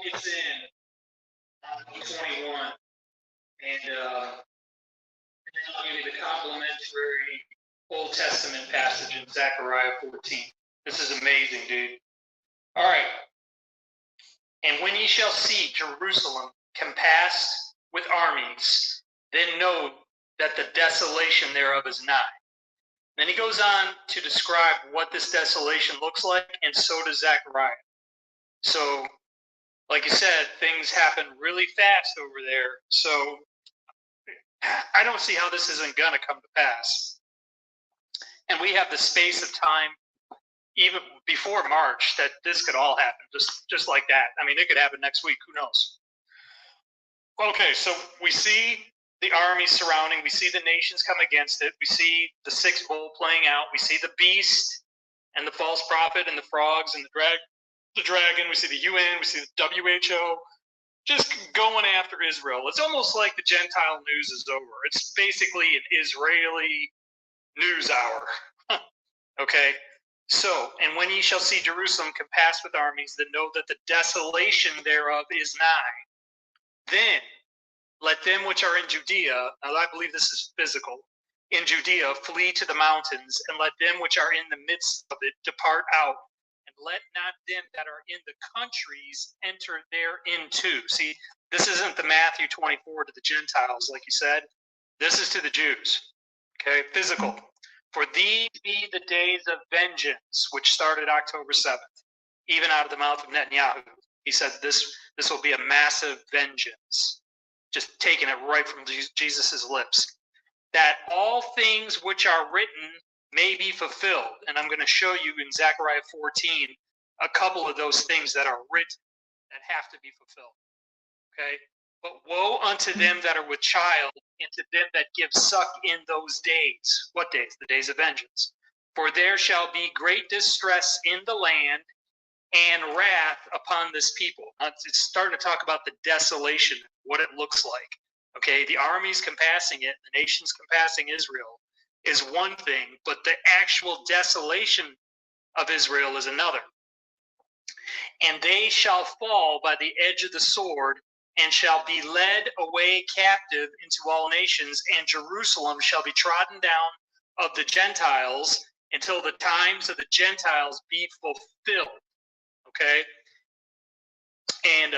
focus in on 21, and then I'll give you the complementary Old Testament passage in Zechariah 14. This is amazing, dude. All right. And when ye shall see Jerusalem compassed with armies, then know that the desolation thereof is nigh. Then he goes on to describe what this desolation looks like, and so does Zechariah. So, like you said, things happen really fast over there. So, I don't see how this isn't going to come to pass. And we have the space of time, even before March, that this could all happen, just like that. I mean, it could happen next week. Who knows? Okay, so we see the army surrounding. We see the nations come against it. We see the sixth bowl playing out. We see the beast and the false prophet and the frogs and the dragon. We see the UN. We see the WHO just going after Israel. It's almost like the Gentile news is over. It's basically an Israeli news hour. Okay? So, and when ye shall see Jerusalem compassed with armies, then know that the desolation thereof is nigh. Then let them which are in Judea, now I believe this is physical, in Judea flee to the mountains, and let them which are in the midst of it depart out, and let not them that are in the countries enter therein too. See, this isn't the Matthew 24 to the Gentiles, like you said. This is to the Jews. Okay, physical. For these be the days of vengeance, which started October 7th, even out of the mouth of Netanyahu. He said this will be a massive vengeance, just taking it right from Jesus' lips, that all things which are written may be fulfilled. And I'm going to show you in Zechariah 14 a couple of those things that are written that have to be fulfilled. Okay? But woe unto them that are with child, and to them that give suck in those days. What days? The days of vengeance. For there shall be great distress in the land, and wrath upon this people. It's starting to talk about the desolation, what it looks like. Okay, the armies compassing it, the nations compassing Israel is one thing, but the actual desolation of Israel is another. And they shall fall by the edge of the sword, and shall be led away captive into all nations, and Jerusalem shall be trodden down of the Gentiles until the times of the Gentiles be fulfilled. Okay? And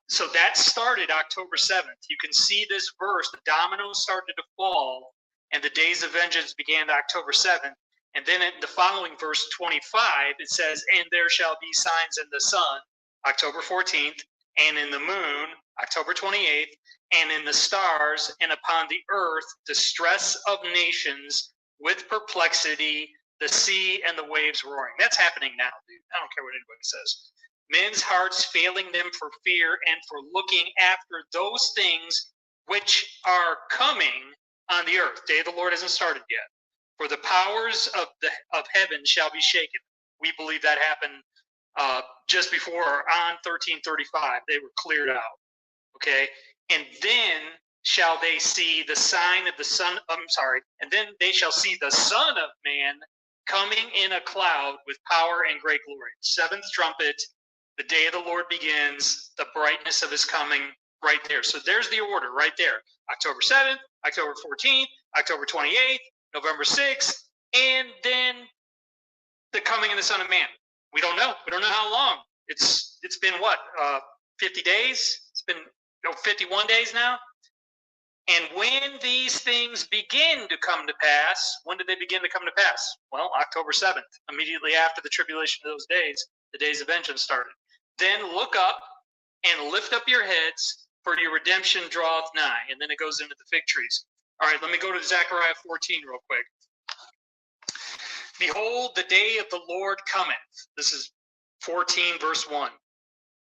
so that started October 7th. You can see this verse, the dominoes started to fall, and the days of vengeance began October 7th. And then in the following verse 25, it says, and there shall be signs in the sun, October 14th, and in the moon, October 28th, and in the stars, and upon the earth, distress of nations with perplexity, the sea and the waves roaring. That's happening now, dude. I don't care what anybody says. Men's hearts failing them for fear and for looking after those things which are coming on the earth. Day of the Lord hasn't started yet. For the powers of heaven shall be shaken. We believe that happened just before on 1335. They were cleared out. Okay, and then shall they see the sign of the Son. And then they shall see the Son of Man coming in a cloud with power and great glory. Seventh trumpet. The day of the Lord begins, the brightness of his coming right there. So there's the order right there. October 7th, October 14th, October 28th, November 6th, and then the coming of the Son of Man. We don't know. We don't know how long. It's been what, 50 days? It's been 51 days now? And when these things begin to come to pass, when did they begin to come to pass? Well, October 7th, immediately after the tribulation of those days, the days of vengeance started. Then look up and lift up your heads, for your redemption draweth nigh. And then it goes into the fig trees. All right, let me go to Zechariah 14 real quick. Behold, the day of the Lord cometh. This is 14, verse 1.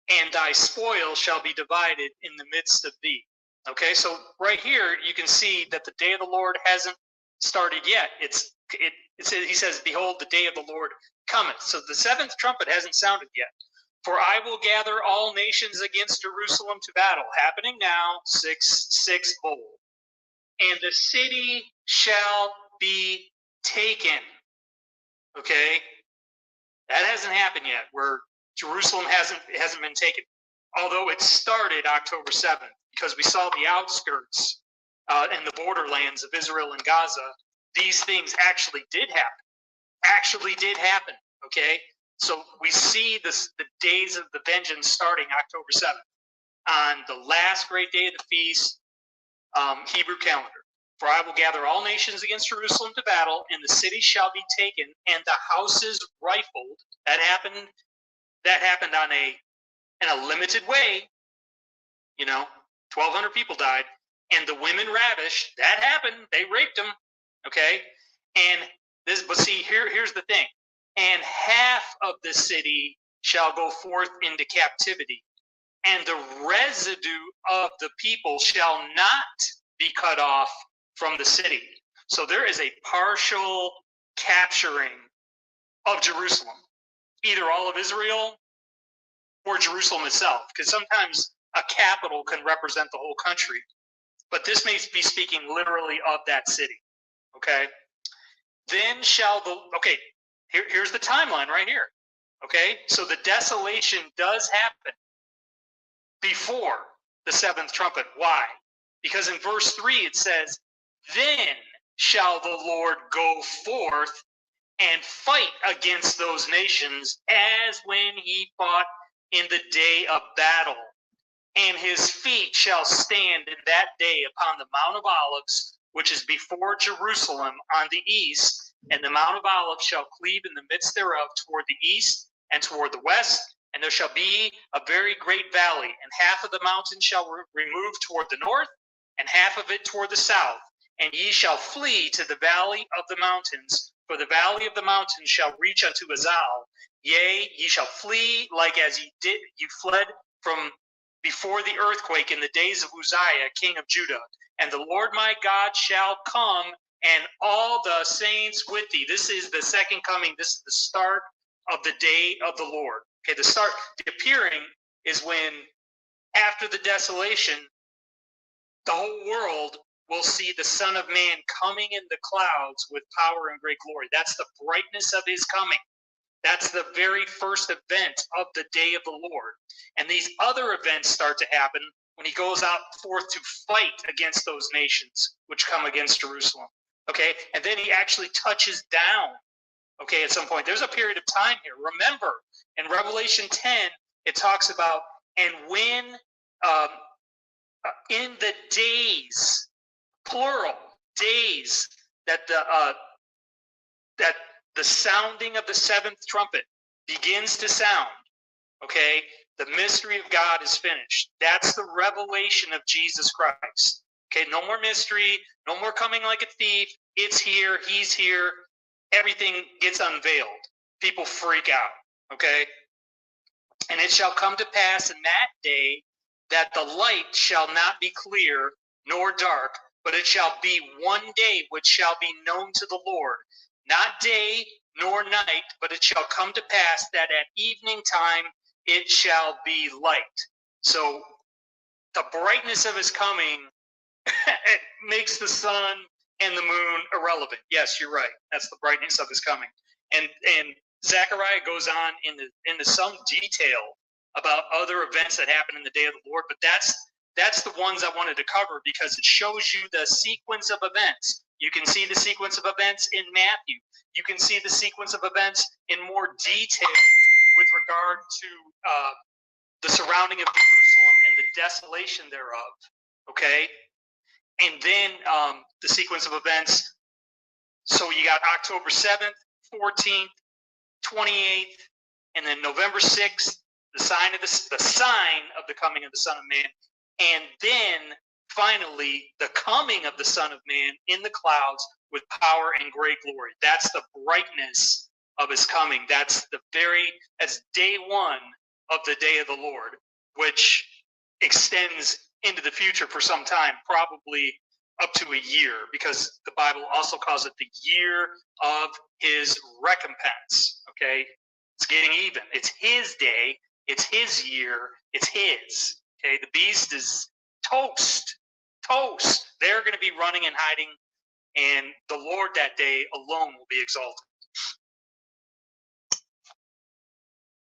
And thy spoil shall be divided in the midst of thee. Okay, so right here you can see that the day of the Lord hasn't started yet. He says, behold, the day of the Lord cometh. So the seventh trumpet hasn't sounded yet. For I will gather all nations against Jerusalem to battle. Happening now, 6 bowl. And the city shall be taken. Okay? That hasn't happened yet, where Jerusalem hasn't been taken. although it started October 7th, because we saw the outskirts and the borderlands of Israel and Gaza, these things actually did happen. Okay, so we see the days of the vengeance starting October 7th on the last great day of the feast, Hebrew calendar. For I will gather all nations against Jerusalem to battle, and the city shall be taken, and the houses rifled. That happened on in a limited way. 1,200 people died, and the women ravished. That happened. They raped them. Okay, and but see, here's the thing. And half of the city shall go forth into captivity, and the residue of the people shall not be cut off from the city. So there is a partial capturing of Jerusalem, either all of Israel or Jerusalem itself, because sometimes a capital can represent the whole country. But this may be speaking literally of that city. Okay? Then shall here's the timeline right here. Okay? So the desolation does happen before the seventh trumpet. Why? Because in verse 3 it says, then shall the Lord go forth and fight against those nations as when he fought in the day of battle. And his feet shall stand in that day upon the Mount of Olives, which is before Jerusalem on the east. And the Mount of Olives shall cleave in the midst thereof toward the east and toward the west. And there shall be a very great valley, and half of the mountain shall remove toward the north, and half of it toward the south. And ye shall flee to the valley of the mountains, for the valley of the mountains shall reach unto Azal. Yea, ye shall flee like as ye fled from before the earthquake in the days of Uzziah, king of Judah. And the Lord my God shall come, and all the saints with thee. This is the second coming. This is the start of the day of the Lord. Okay, the appearing is when, after the desolation, the whole world will see the Son of Man coming in the clouds with power and great glory. That's the brightness of his coming. That's the very first event of the day of the Lord. And these other events start to happen when he goes out forth to fight against those nations which come against Jerusalem. Okay, and then he actually touches down. Okay, at some point. There's a period of time here. Remember, in Revelation 10, it talks about, and when in the days, plural, days, that the sounding of the seventh trumpet begins to sound, okay, the mystery of God is finished. That's the revelation of Jesus Christ. Okay, no more mystery, no more coming like a thief. It's here, he's here. Everything gets unveiled. People freak out, okay? And it shall come to pass in that day that the light shall not be clear nor dark, but it shall be one day which shall be known to the Lord, not day nor night, but it shall come to pass that at evening time it shall be light. So the brightness of his coming it makes the sun and the moon irrelevant. Yes, you're right. That's the brightness of his coming. And Zechariah goes on into some detail about other events that happen in the day of the Lord, but that's the ones I wanted to cover because it shows you the sequence of events. You can see the sequence of events in Matthew. You can see the sequence of events in more detail with regard to the surrounding of Jerusalem and the desolation thereof. Okay? And then the sequence of events. So you got October 7th, 14th, 28th, and then November 6th, the sign of the coming of the Son of Man, and then finally the coming of the Son of Man in the clouds with power and great glory. That's the brightness of his coming. That's day one of the day of the Lord, which extends into the future for some time, probably up to a year, because the Bible also calls it the year of his recompense. Okay, it's getting even. It's his day. It's his year. It's his. Okay, the beast is toast. They're going to be running and hiding, and the Lord that day alone will be exalted.